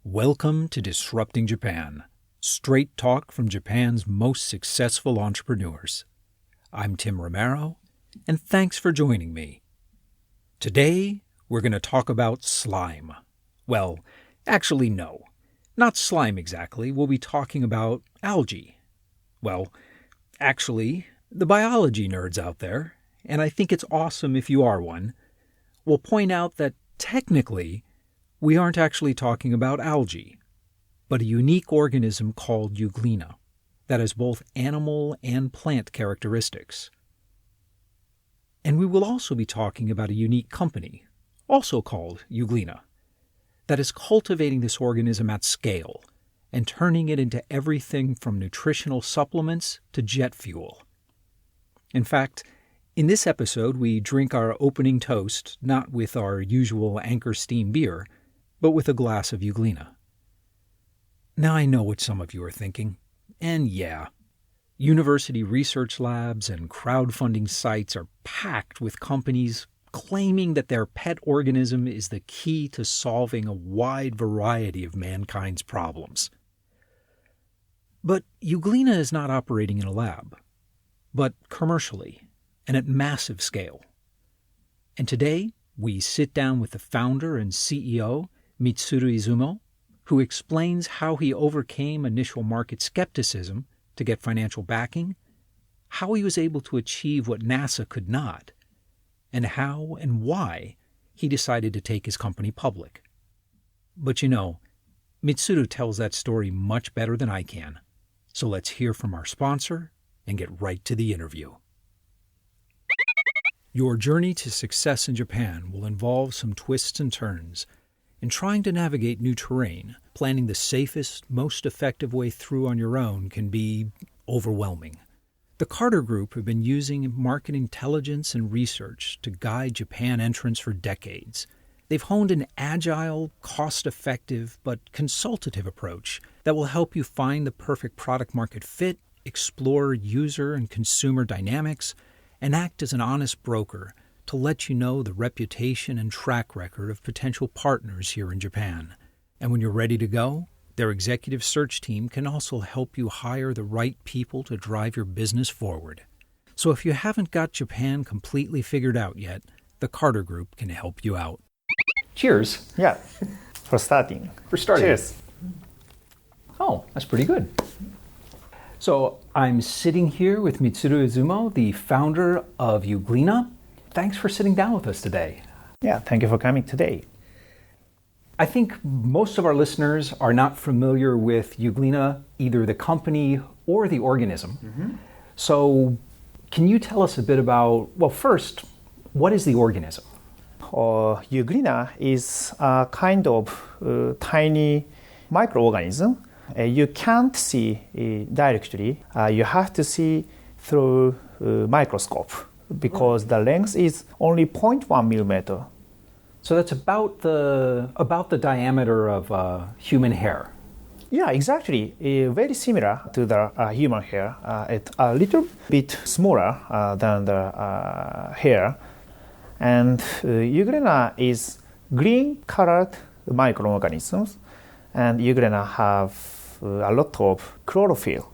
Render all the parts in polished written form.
Welcome to Disrupting Japan, straight talk from Japan's most successful entrepreneurs. I'm Tim Romero, and thanks for joining me. Today, we're going to talk about slime. Well, actually, no. Not slime exactly. We'll be talking about algae. Well, actually, the biology nerds out there, and I think it's awesome if you are one, will point out that technically, we aren't actually talking about algae, but a unique organism called Euglena that has both animal and plant characteristics. And we will also be talking about a unique company, also called Euglena, that is cultivating this organism at scale and turning it into everything from nutritional supplements to jet fuel. In fact, in this episode, we drink our opening toast not with our usual Anchor Steam beer, but with a glass of Euglena. Now I know what some of you are thinking, and yeah, university research labs and crowdfunding sites are packed with companies claiming that their pet organism is the key to solving a wide variety of mankind's problems. But Euglena is not operating in a lab, but commercially and at massive scale. And today, we sit down with the founder and CEO, Mitsuru Izumo, who explains how he overcame initial market skepticism to get financial backing, how he was able to achieve what NASA could not, and how and why he decided to take his company public. But you know, Mitsuru tells that story much better than I can. So let's hear from our sponsor and get right to the interview. Your journey to success in Japan will involve some twists and turns. In trying to navigate new terrain, planning the safest, most effective way through on your own can be overwhelming. The Carter Group have been using market intelligence and research to guide Japan entrants for decades. They've honed an agile, cost-effective, but consultative approach that will help you find the perfect product-market fit, explore user and consumer dynamics, and act as an honest broker to let you know the reputation and track record of potential partners here in Japan. And when you're ready to go, their executive search team can also help you hire the right people to drive your business forward. So if you haven't got Japan completely figured out yet, the Carter Group can help you out. Cheers. Yeah, for starting. Cheers. Oh, that's pretty good. So I'm sitting here with Mitsuru Izumo, the founder of Euglena. Thanks for sitting down with us today. Yeah, thank you for coming today. I think most of our listeners are not familiar with Euglena, either the company or the organism. Mm-hmm. So can you tell us a bit about, well, first, what is the organism? Euglena is a kind of tiny microorganism. You can't see directly. You have to see through a microscope because the length is only 0.1 millimeter. So that's about the diameter of human hair. Yeah, exactly. Very similar to the human hair. It's a little bit smaller than the hair. And Euglena is green-colored microorganisms, and Euglena have a lot of chlorophyll.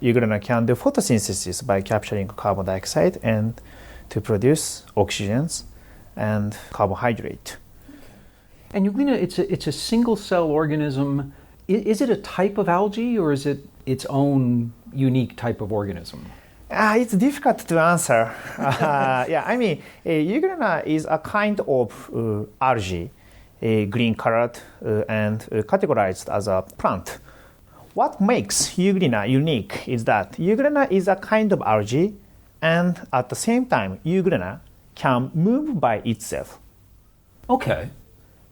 Euglena can do photosynthesis by capturing carbon dioxide and to produce oxygens and carbohydrate. And Euglena, it's a single-cell organism. Is it a type of algae, or is it its own unique type of organism? It's difficult to answer. Euglena is a kind of algae, green-colored and categorized as a plant. What makes Euglena unique is that Euglena is a kind of algae, and at the same time, Euglena can move by itself. Okay.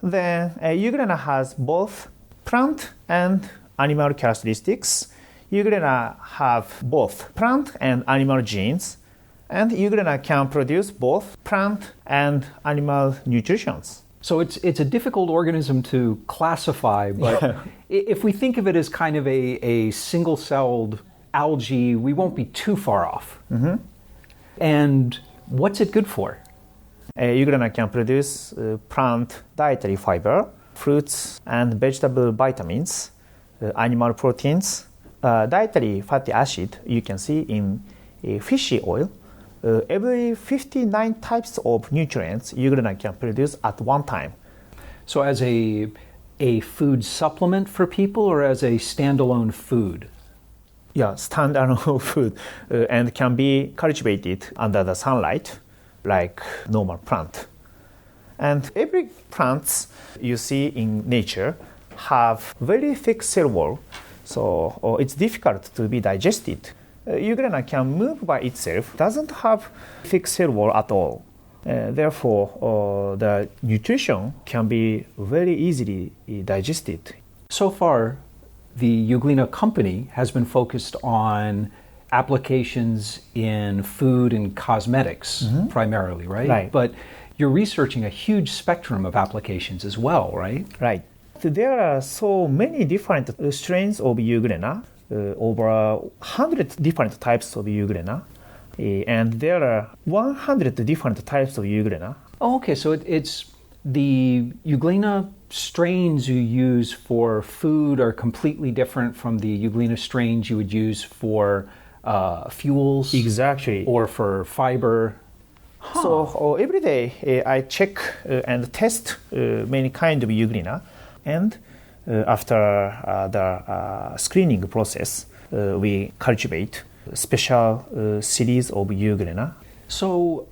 Then Euglena has both plant and animal characteristics. Euglena have both plant and animal genes, and Euglena can produce both plant and animal nutrition. So it's a difficult organism to classify, but if we think of it as kind of a single-celled algae, we won't be too far off. Mm-hmm. And what's it good for? Euglena can produce plant dietary fiber fruits and vegetable vitamins, animal proteins, dietary fatty acid you can see in fishy oil. Every 59 types of nutrients Euglena can produce at one time. So as a food supplement for people or as a standalone food? Yeah, standalone food and can be cultivated under the sunlight like normal plant. And every plants you see in nature have very thick cell wall, so it's difficult to be digested. Euglena can move by itself, doesn't have thick cell wall at all. Therefore, the nutrition can be very easily digested. So far, the Euglena company has been focused on applications in food and cosmetics primarily, right? Right. But you're researching a huge spectrum of applications as well, right? Right. There are so many different strains of Euglena, over 100 different types of Euglena, and there are 100 different types of Euglena. Oh, okay, so it's the Euglena strains you use for food are completely different from the Euglena strains you would use for fuels. Exactly. Or for fiber. Huh. So every day I check and test many kinds of Euglena, and after the screening process, we cultivate special series of Euglena. So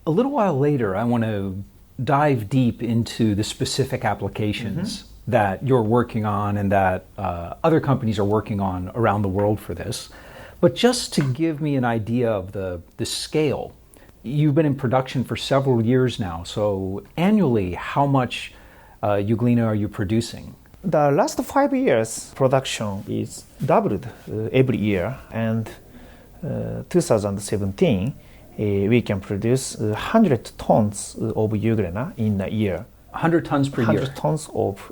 a little while later, I want to dive deep into the specific applications that you're working on and that other companies are working on around the world for this. But just to give me an idea of the scale, you've been in production for several years now. So annually, how much Euglena are you producing? The last 5 years, production is doubled every year, and 2017, we can produce 100 tons of Euglena in a year. 100 tons per year? 100 tons of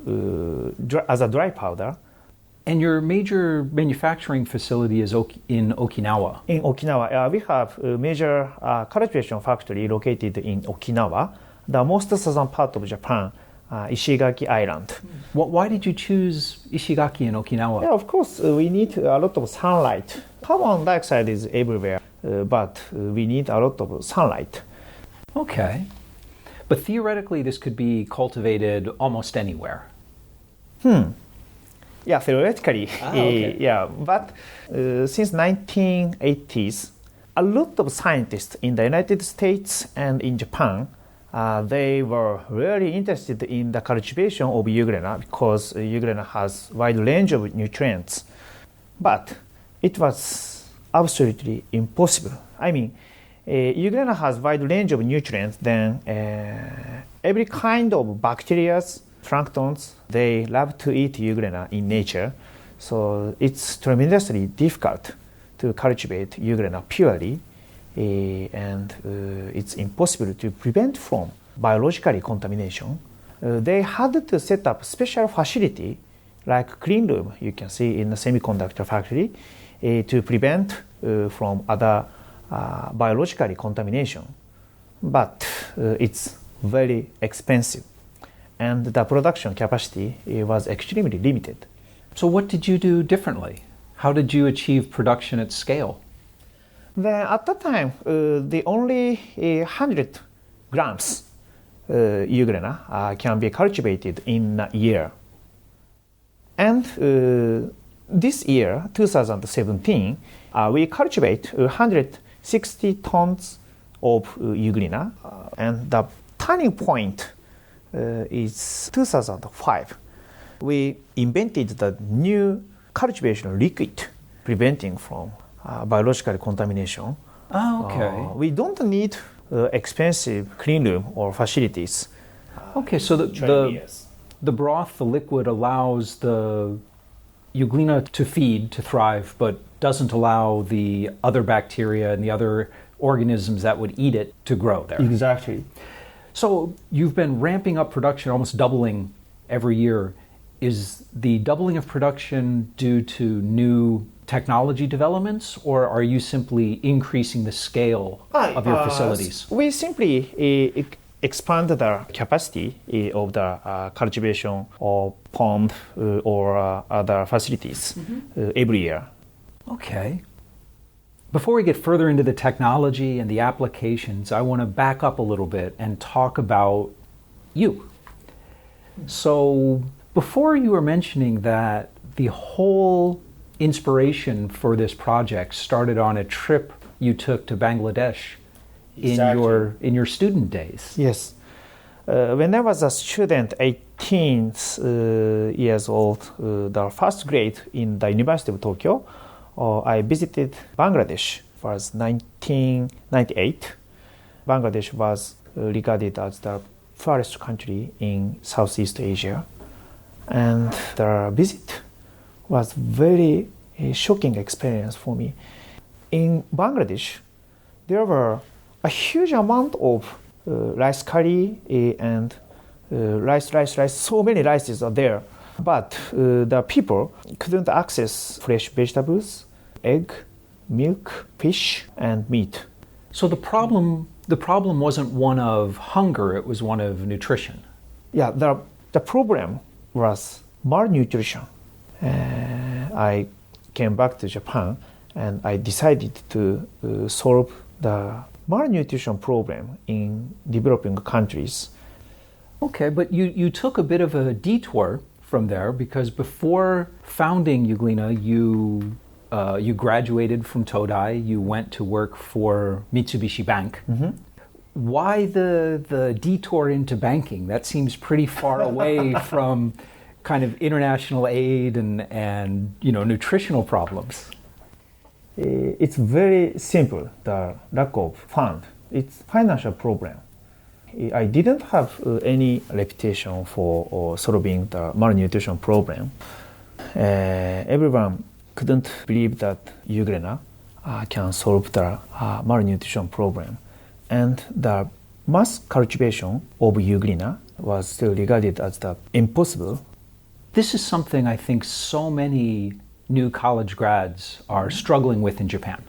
as a dry powder. And your major manufacturing facility is in Okinawa? In Okinawa, we have a major cultivation factory located in Okinawa, the most southern part of Japan, Ishigaki Island. Why did you choose Ishigaki in Okinawa? Yeah, of course, we need a lot of sunlight. Carbon dioxide is everywhere, but we need a lot of sunlight. Okay. But theoretically, this could be cultivated almost anywhere. Yeah, theoretically, okay. yeah. But since 1980s, a lot of scientists in the United States and in Japan, they were really interested in the cultivation of Euglena because Euglena has wide range of nutrients. But it was absolutely impossible. I mean, Euglena has wide range of nutrients, then every kind of bacteria, planktons, they love to eat Euglena in nature. So it's tremendously difficult to cultivate Euglena purely, and it's impossible to prevent from biological contamination. They had to set up special facility like clean room you can see in the semiconductor factory to prevent from other biological contamination. But it's very expensive, and the production capacity was extremely limited. So what did you do differently? How did you achieve production at scale? Then at that time, the only 100 grams Euglena can be cultivated in a year. And this year, 2017, we cultivate 160 tons of Euglena, and the turning point is 2005. We invented the new cultivation liquid preventing from biological contamination. Oh, okay. We don't need expensive clean room or facilities. Okay, so the broth, the liquid, allows the Euglena to feed, to thrive, but doesn't allow the other bacteria and the other organisms that would eat it to grow there. Exactly. So you've been ramping up production, almost doubling every year. Is the doubling of production due to new technology developments, or are you simply increasing the scale of your facilities? We simply expand the capacity of the cultivation of pond or other facilities every year. Okay. Before we get further into the technology and the applications, I want to back up a little bit and talk about you. So, before you were mentioning that the whole inspiration for this project started on a trip you took to Bangladesh in your student days. Yes. When I was a student, 18 years old, the first grade in the University of Tokyo, I visited Bangladesh. It was 1998. Bangladesh was regarded as the poorest country in Southeast Asia. And the visit was very shocking experience for me. In Bangladesh, there were a huge amount of rice curry and rice. So many rices are there. But the people couldn't access fresh vegetables, egg, milk, fish, and meat. So the problem wasn't one of hunger, it was one of nutrition. Yeah, the problem was malnutrition. I came back to Japan and I decided to solve the malnutrition problem in developing countries. Okay, but you took a bit of a detour from there because before founding Euglena, you graduated from Todai, you went to work for Mitsubishi Bank. Mm-hmm. Why the detour into banking? That seems pretty far away from kind of international aid and nutritional problems. It's very simple, the lack of fund. It's financial problem. I didn't have any reputation for solving the malnutrition problem. Everyone couldn't believe that Euglena can solve the malnutrition problem. And the mass cultivation of Euglena was still regarded as the impossible. This is something I think so many new college grads are struggling with in Japan.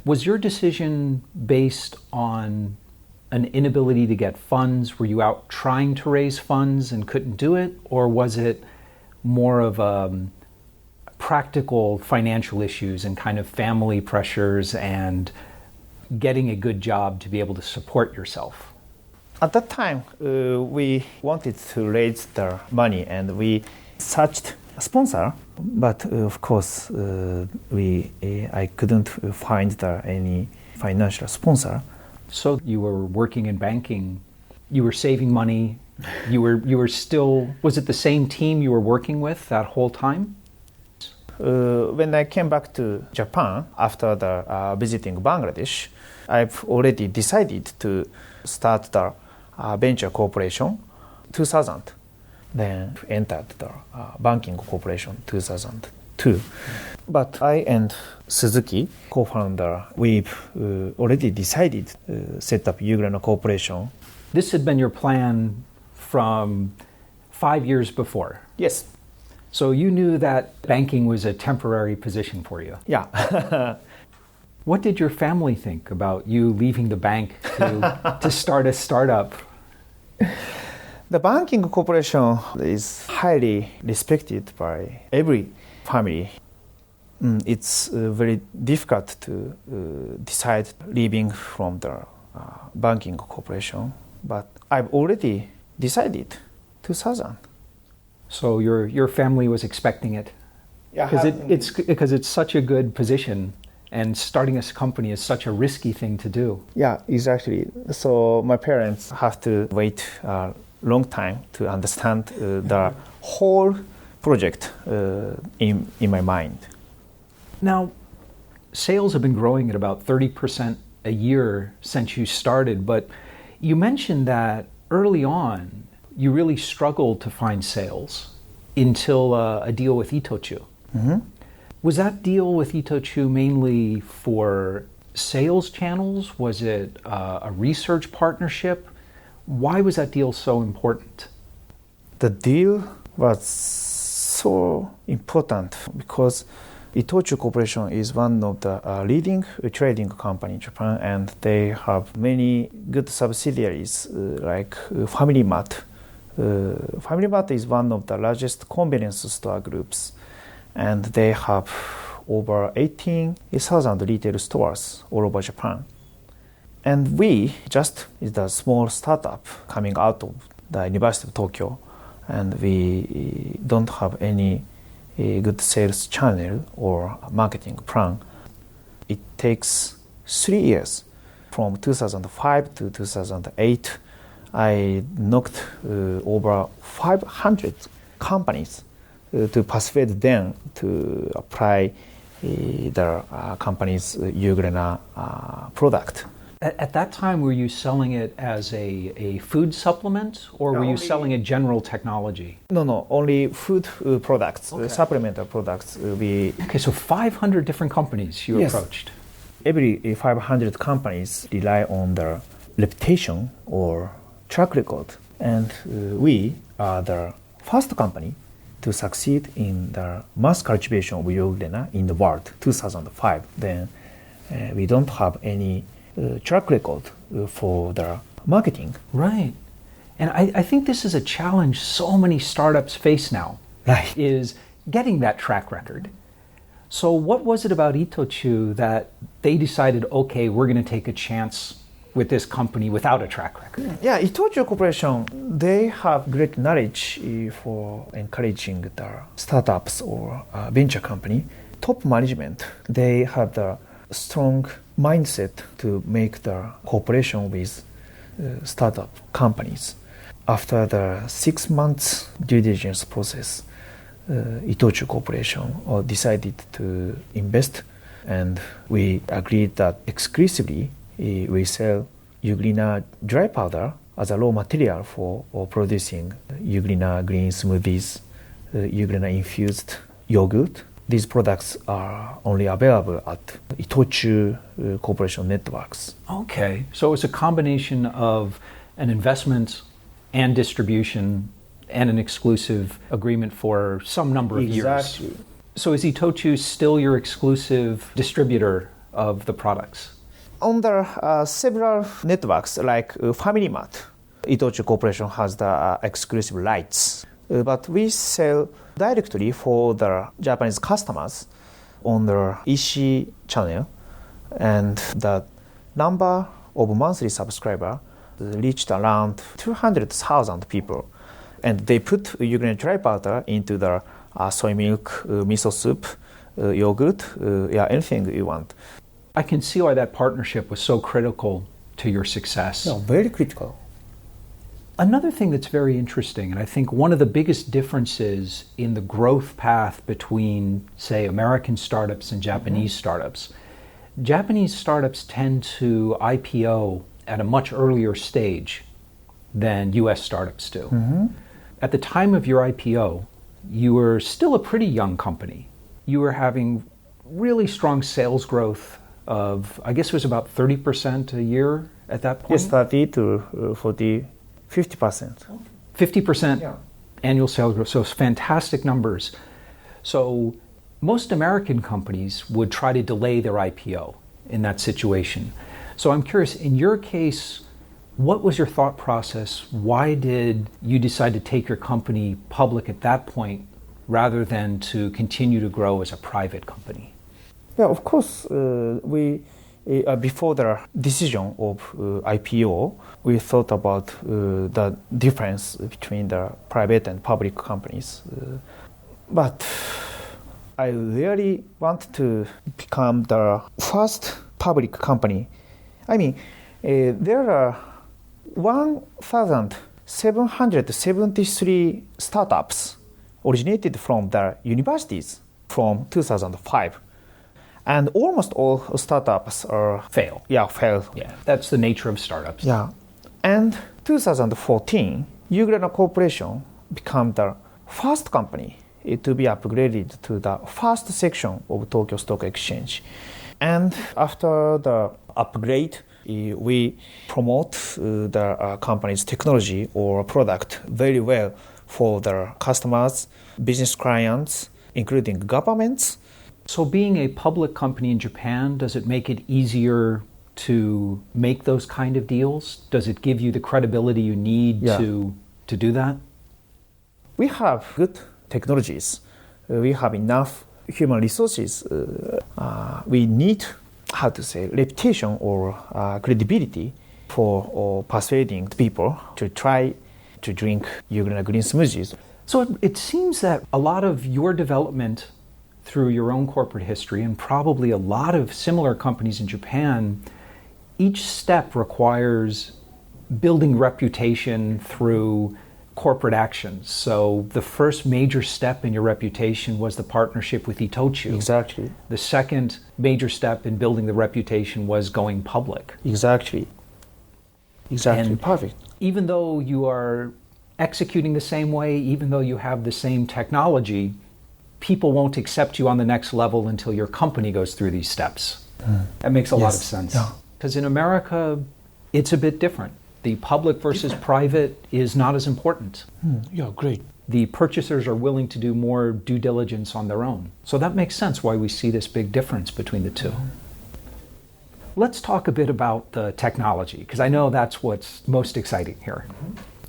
Was your decision based on an inability to get funds? Were you out trying to raise funds and couldn't do it? Or was it more of practical financial issues and kind of family pressures and getting a good job to be able to support yourself? At that time, we wanted to raise the money and we searched a sponsor, but of course, I couldn't find any financial sponsor. So you were working in banking, you were saving money, you were still, was it the same team you were working with that whole time? When I came back to Japan after the visiting Bangladesh, I've already decided to start the venture corporation 2000. Then entered the banking corporation 2002. But I and Suzuki, co-founder, we've already decided to set up Euglena Corporation. This had been your plan from 5 years before? Yes. So you knew that banking was a temporary position for you? Yeah. What did your family think about you leaving the bank to start a startup? The banking corporation is highly respected by every family. It's very difficult to decide leaving from the banking corporation, but I've already decided 2000. So your family was expecting it? Yeah, because it's such a good position, and starting a company is such a risky thing to do. Yeah, exactly. So my parents have to wait a long time to understand the whole project in my mind. Now, sales have been growing at about 30% a year since you started, but you mentioned that early on you really struggled to find sales until a deal with Itochu. Mm-hmm. Was that deal with Itochu mainly for sales channels? Was it a research partnership? Why was that deal so important? The deal was so important because Itochu Corporation is one of the leading trading company in Japan, and they have many good subsidiaries like Family Mart. Family Mart is one of the largest convenience store groups, and they have over 18,000 retail stores all over Japan. And we just is the small startup coming out of the University of Tokyo, and we don't have any good sales channel or marketing plan. It takes 3 years. From 2005 to 2008, I knocked over 500 companies to persuade them to apply their company's Euglena product. At that time, were you selling it as a food supplement, or were you selling a general technology? No, only food products, supplemental products. Okay, so 500 different companies you approached. Every 500 companies rely on their reputation or track record, and we are the first company to succeed in the mass cultivation of Euglena in the world, 2005. Then we don't have any track record for the marketing. Right. And I think this is a challenge so many startups face now, Right. is getting that track record. So what was it about Itochu that they decided, okay, we're going to take a chance with this company without a track record? Yeah, Itochu Corporation, they have great knowledge for encouraging the startups or venture company. Top management, they have the strong mindset to make the cooperation with startup companies. After the 6 months due diligence process, Itochu Corporation decided to invest, and we agreed that exclusively we sell Euglena dry powder as a raw material for producing Euglena green smoothies, Euglena infused yogurt. These products are only available at Itochu Corporation networks. Okay, so it's a combination of an investment and distribution and an exclusive agreement for some number of years. Exactly. So is Itochu still your exclusive distributor of the products? On the several networks like Family Mart, Itochu Corporation has the exclusive rights. But we sell directly for the Japanese customers on the EC channel, and the number of monthly subscribers reached around 200,000 people. And they put Euglena dry powder into the soy milk, miso soup, yogurt, anything you want. I can see why that partnership was so critical to your success. No, very critical. Another thing that's very interesting, and I think one of the biggest differences in the growth path between, say, American startups and Japanese startups, Japanese startups tend to IPO at a much earlier stage than US startups do. At the time of your IPO, you were still a pretty young company. You were having really strong sales growth of, I guess it was about 30% a year at that point? Yes, 30 to 40, 50%. 50% annual sales growth, so it's fantastic numbers. So most American companies would try to delay their IPO in that situation. So I'm curious, in your case, what was your thought process? Why did you decide to take your company public at that point rather than to continue to grow as a private company? Yeah, of course, we before the decision of IPO, we thought about the difference between the private and public companies. But I really want to become the first public company. I mean, there are 1,773 startups originated from the universities from 2005. And almost all startups are Fail. Fail. Yeah, that's the nature of startups. Yeah. And 2014, Euglena Corporation became the first company to be upgraded to the first section of Tokyo Stock Exchange. And after the upgrade, we promote the company's technology or product very well for the customers, business clients, including governments. So being a public company in Japan, does it make it easier to make those kind of deals? Does it give you the credibility you need to do that? We have good technologies. We have enough human resources. We need, reputation or credibility for persuading people to try to drink Euglena green smoothies. So it seems that a lot of your development through your own corporate history, and probably a lot of similar companies in Japan, each step requires building reputation through corporate actions. So the first major step in your reputation was the partnership with Itochu. Exactly. The second major step in building the reputation was going public. Exactly. And perfect. Even though you are executing the same way, even though you have the same technology, people won't accept you on the next level until your company goes through these steps. That makes a lot of sense. Because in America, it's a bit different. The public versus private is not as important. Yeah, great. The purchasers are willing to do more due diligence on their own. So that makes sense why we see this big difference between the two. Let's talk a bit about the technology, because I know that's what's most exciting here.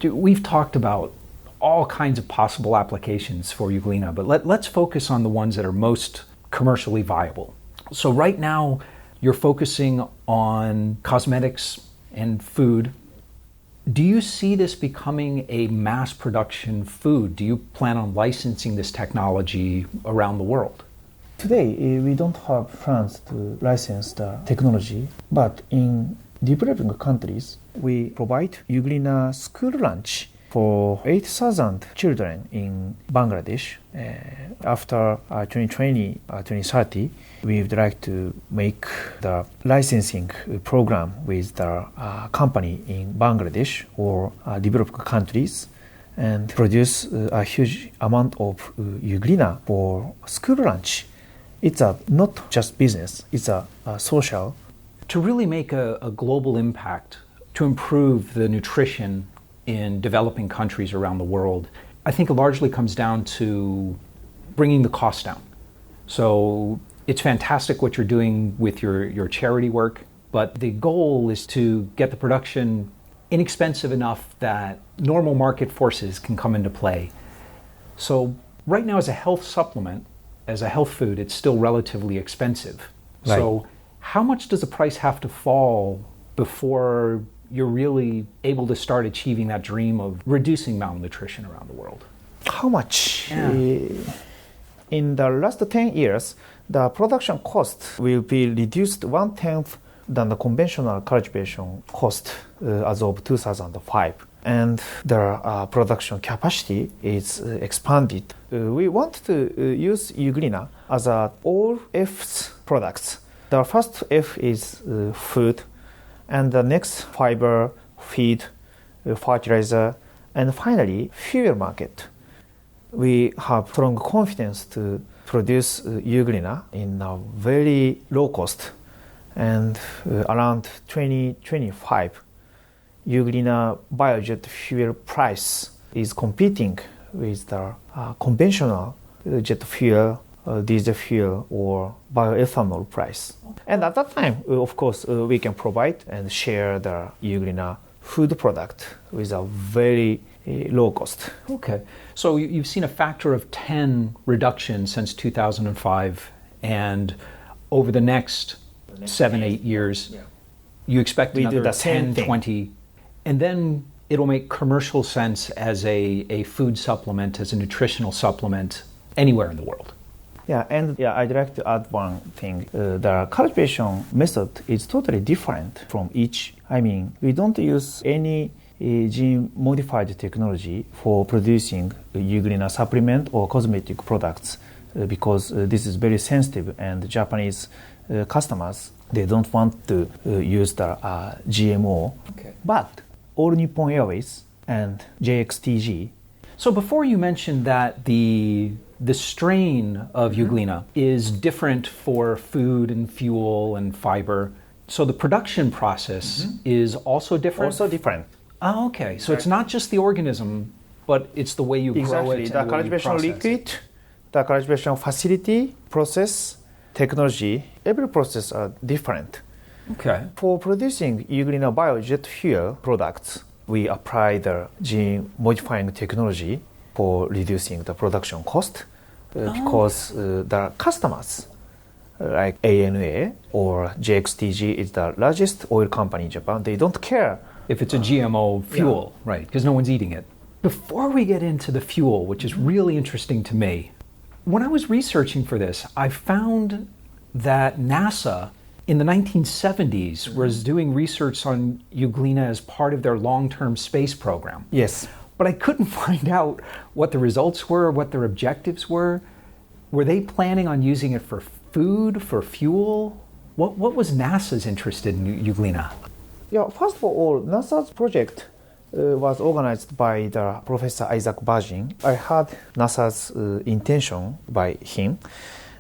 We've talked about all kinds of possible applications for Euglena, but let's focus on the ones that are most commercially viable. So right now, you're focusing on cosmetics and food. Do you see this becoming a mass production food? Do you plan on licensing this technology around the world? Today, we don't have plans to license the technology, but in developing countries, we provide Euglena school lunch for 8,000 children in Bangladesh. After 2020, 2030, we would like to make the licensing program with the company in Bangladesh or developed countries and produce a huge amount of Euglena for school lunch. It's not just business, it's a social. To really make a global impact, to improve the nutrition in developing countries around the world, I think it largely comes down to bringing the cost down. So it's fantastic what you're doing with your charity work, but the goal is to get the production inexpensive enough that normal market forces can come into play. So right now, as a health supplement, as a health food, it's still relatively expensive. Right. So how much does the price have to fall before you're really able to start achieving that dream of reducing malnutrition around the world? How much? In the last 10 years, the production cost will be reduced 1/10 than the conventional cultivation cost as of 2005. And the production capacity is expanded. We want to use Euglena as all F's products. The first F is food, and the next fiber, feed, fertilizer, and finally fuel market. We have strong confidence to produce Euglena in a very low cost, and around 2025, Euglena biojet fuel price is competing with the conventional jet fuel, diesel fuel, or bioethanol price. And at that time, of course, we can provide and share the Euglena food product with a very low cost. Okay. So you've seen a factor of 10 reduction since 2005, and over the next 7-8 years, you expect another 10, 20, and then it'll make commercial sense as a food supplement, as a nutritional supplement anywhere in the world. I'd like to add one thing. The cultivation method is totally different from each. I mean, we don't use any gene-modified technology for producing Euglena supplement or cosmetic products because this is very sensitive, and Japanese customers, they don't want to use the GMO. Okay. But All Nippon Airways and JXTG. So before you mentioned that the strain of Euglena is different for food and fuel and fiber, so the production process is also different? Also different. Oh, okay. So it's not just the organism, but it's the way you grow it. The cultivation liquid, the cultivation facility, process, technology, every process are different. Okay. For producing Euglena biojet fuel products, we apply the gene modifying technology for reducing the production cost because the customers like ANA or JXTG is the largest oil company in Japan. They don't care If it's a GMO fuel, right, because no one's eating it. Before we get into the fuel, which is really interesting to me, when I was researching for this, I found that NASA in the 1970s was doing research on Euglena as part of their long-term space program. Yes. But I couldn't find out what the results were, what their objectives were. Were they planning on using it for food, for fuel? What was NASA's interest in Euglena? Yeah, first of all, NASA's project was organized by the Professor Isaac Virgin. I heard NASA's intention by him,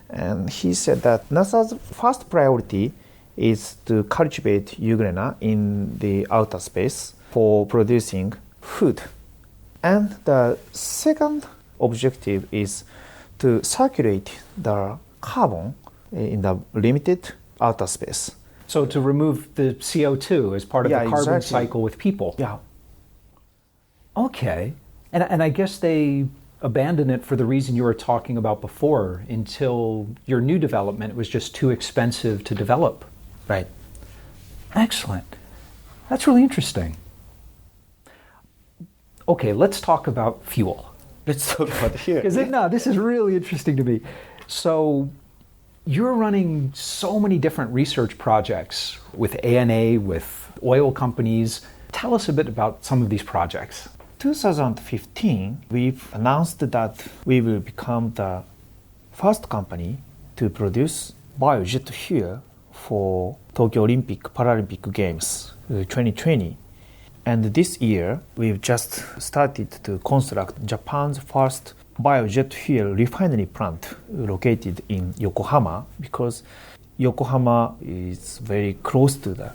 and he said that NASA's first priority is to cultivate Euglena in the outer space for producing food. And the second objective is to circulate the carbon in the limited outer space. So to remove the CO2 as part of the carbon cycle with people. Yeah. Okay. And I guess they abandoned it for the reason you were talking about before, until your new development was just too expensive to develop. Right. Excellent. That's really interesting. Okay, let's talk about fuel. Let's talk about here. Because this is really interesting to me. So you're running so many different research projects with ANA, with oil companies. Tell us a bit about some of these projects. 2015, we've announced that we will become the first company to produce biojet fuel for Tokyo Olympic Paralympic Games 2020. And this year, we've just started to construct Japan's first biojet fuel refinery plant located in Yokohama, because Yokohama is very close to the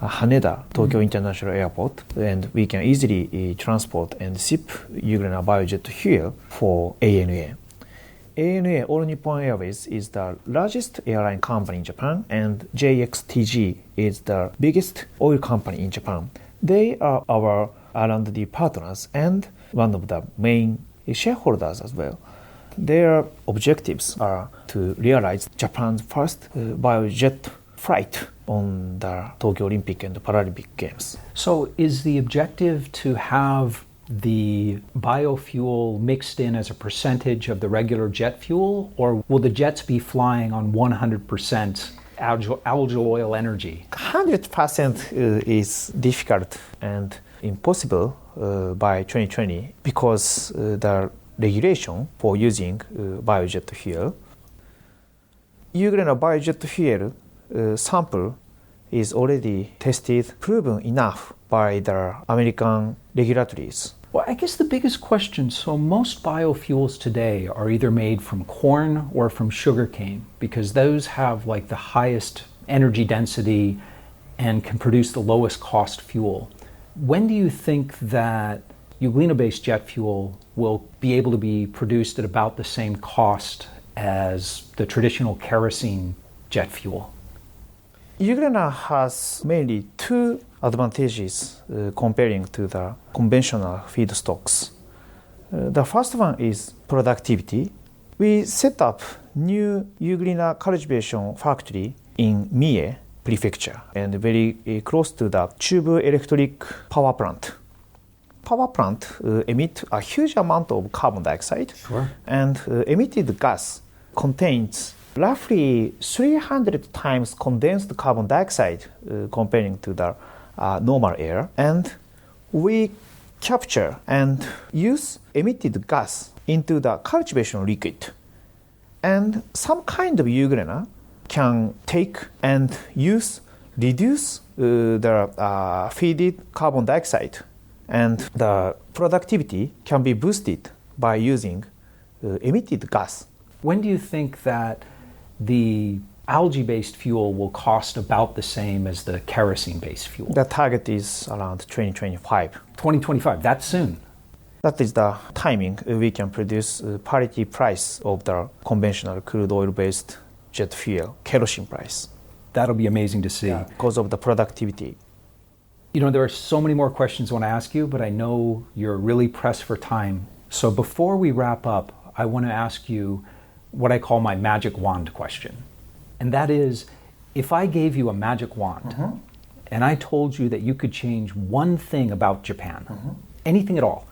Haneda Tokyo International Airport, and we can easily transport and ship Euglena biojet fuel for ANA. ANA, All Nippon Airways, is the largest airline company in Japan, and JXTG is the biggest oil company in Japan. They are our R&D partners and one of the main shareholders as well. Their objectives are to realize Japan's first biojet flight on the Tokyo Olympic and Paralympic Games. So is the objective to have the biofuel mixed in as a percentage of the regular jet fuel, or will the jets be flying on 100% algal oil energy? 100% is difficult and impossible by 2020 because the regulation for using biojet fuel. Euglena biojet fuel sample is already tested, proven enough by the American regulators. Well, I guess the biggest question, so most biofuels today are either made from corn or from sugarcane, because those have like the highest energy density and can produce the lowest cost fuel. When do you think that Euglena-based jet fuel will be able to be produced at about the same cost as the traditional kerosene jet fuel? Euglena has mainly two advantages comparing to the conventional feedstocks. The first one is productivity. We set up new Euglena cultivation factory in Mie Prefecture and very close to the Chubu electric power plant. Power plant emit a huge amount of carbon dioxide, and emitted gas contains roughly 300 times condensed carbon dioxide comparing to the normal air, and we capture and use emitted gas into the cultivation liquid. And some kind of Euglena can take and reduce the feeded carbon dioxide, and the productivity can be boosted by using emitted gas. When do you think that the algae-based fuel will cost about the same as the kerosene-based fuel? The target is around 2025. 2025, that's soon. That is the timing we can produce parity price of the conventional crude oil-based jet fuel, kerosene price. That'll be amazing to see. Because of the productivity. You know, there are so many more questions I want to ask you, but I know you're really pressed for time. So before we wrap up, I want to ask you what I call my magic wand question. And that is, if I gave you a magic wand and I told you that you could change one thing about Japan, anything at all,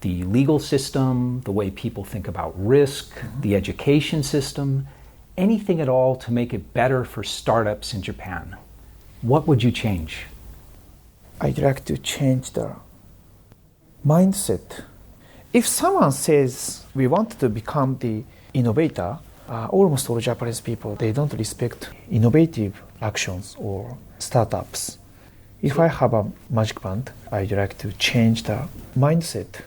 the legal system, the way people think about risk, the education system, anything at all to make it better for startups in Japan, what would you change? I'd like to change the mindset. If someone says we want to become the innovator, almost all Japanese people, they don't respect innovative actions or startups. If I have a magic wand, I'd like to change the mindset.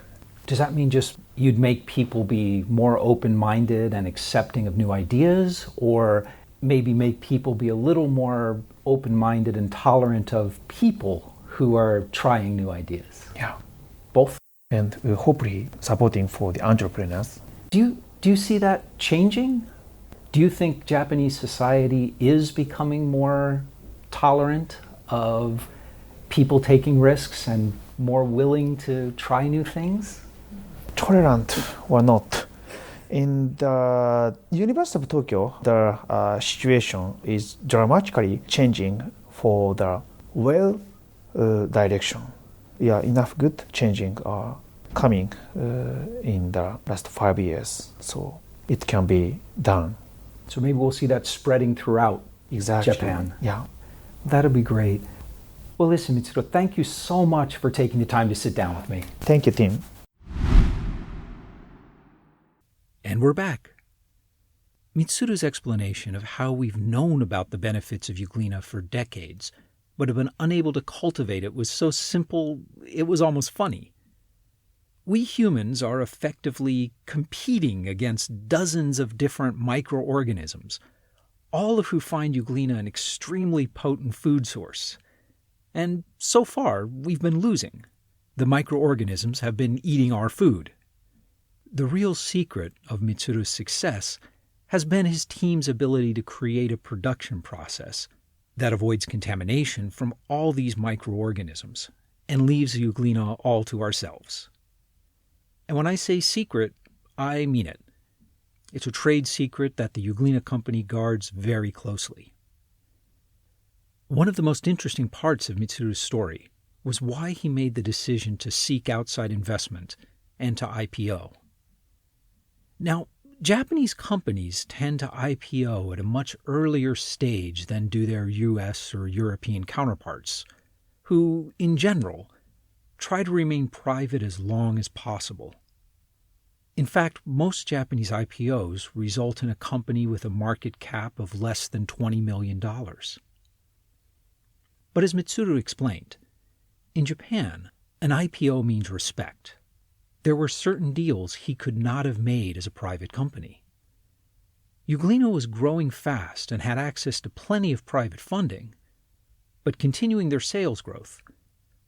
Does that mean just you'd make people be more open-minded and accepting of new ideas, or maybe make people be a little more open-minded and tolerant of people who are trying new ideas? Yeah. Both? And hopefully supporting for the entrepreneurs. Do you see that changing? Do you think Japanese society is becoming more tolerant of people taking risks and more willing to try new things? Tolerant or not. In the University of Tokyo, the situation is dramatically changing for the direction. Yeah, enough good changing are coming in the last 5 years, so it can be done. So maybe we'll see that spreading throughout Japan. Yeah. That'll be great. Well, listen, Mitsuru, thank you so much for taking the time to sit down with me. Thank you, Tim. And we're back. Mitsuru's explanation of how we've known about the benefits of Euglena for decades, but have been unable to cultivate it was so simple, it was almost funny. We humans are effectively competing against dozens of different microorganisms, all of who find Euglena an extremely potent food source. And so far, we've been losing. The microorganisms have been eating our food. The real secret of Mitsuru's success has been his team's ability to create a production process that avoids contamination from all these microorganisms and leaves Euglena all to ourselves. And when I say secret, I mean it. It's a trade secret that the Euglena company guards very closely. One of the most interesting parts of Mitsuru's story was why he made the decision to seek outside investment and to IPO. Now, Japanese companies tend to IPO at a much earlier stage than do their US or European counterparts, who, in general, try to remain private as long as possible. In fact, most Japanese IPOs result in a company with a market cap of less than $20 million. But as Mitsuru explained, in Japan, an IPO means respect. There were certain deals he could not have made as a private company. Euglena was growing fast and had access to plenty of private funding, but continuing their sales growth,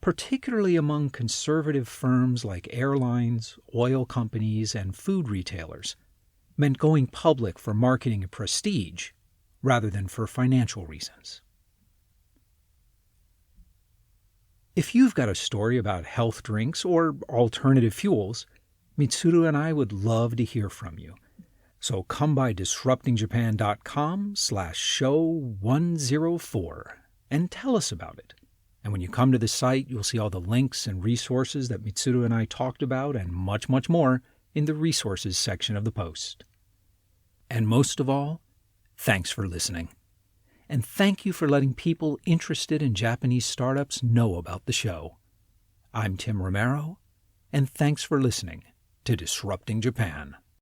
particularly among conservative firms like airlines, oil companies, and food retailers, meant going public for marketing and prestige rather than for financial reasons. If you've got a story about health drinks or alternative fuels, Mitsuru and I would love to hear from you. So come by disruptingjapan.com/show104 and tell us about it. And when you come to the site, you'll see all the links and resources that Mitsuru and I talked about and much, much more in the resources section of the post. And most of all, thanks for listening. And thank you for letting people interested in Japanese startups know about the show. I'm Tim Romero, and thanks for listening to Disrupting Japan.